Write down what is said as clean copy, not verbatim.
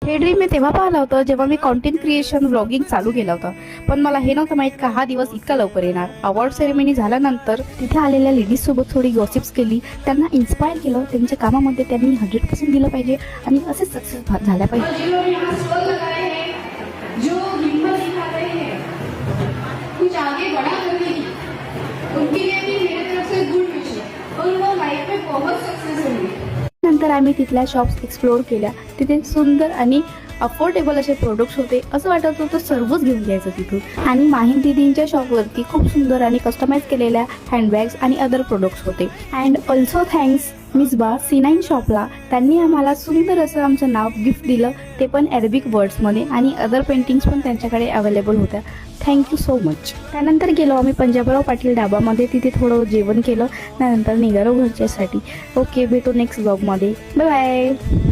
हे ड्रीम मी तेव्हा पाहिलं होतं जेव्हा मी कॉन्टेंट क्रिएशन व्लॉगिंग चालू केलं होतं, पण मला हे नव्हतं माहीत का हा दिवस इतका लवकर येणार. अवॉर्ड सेरेमनी झाल्यानंतर तिथे आलेल्या लेडीज सोबत थोडी गॉसिप्स केली, त्यांना इन्स्पायर केलं. त्यांच्या कामामध्ये त्यांनी 100% दिलं पाहिजे आणि असेच सक्सेस झाल्या पाहिजे. जो हिम्मत दिखाते हैं कुछ आगे बड़ा करने की, उनके लिए भी मेरे तरफ से गुड विशेस और वो लाइफ में बहुत सक्सेस होंगे. नंतर आम्ही तिथल्या शॉप्स एक्सप्लोअर केल्या. तिथे सुंदर आणि अफोर्डेबल असे प्रोडक्ट्स होते. असं वाटत होतं सर्वच घेऊन घ्यायचं तिथून. आणि माहीम दीदींच्या शॉपवरती खूप सुंदर आणि कस्टमाइज केलेल्या हँडबॅग्स आणि अदर प्रोडक्ट्स होते. And also thanks Misbah C9 शॉपला. त्यांनी आम्हाला सुंदर असं आमचं नाव गिफ्ट दिलं, ते पण अरेबिक वर्ड्समध्ये, आणि अदर पेंटिंग्स पण त्यांच्याकडे अवेलेबल होत्या. Thank you so much. त्यानंतर गेलो आम्ही पंजाबराव पाटील डाबामध्ये. तिथे थोडं जेवण केलं, त्यानंतर निघालो घरच्यासाठी. ओके, भेटू नेक्स्ट ब्लॉगमध्ये. Bye bye.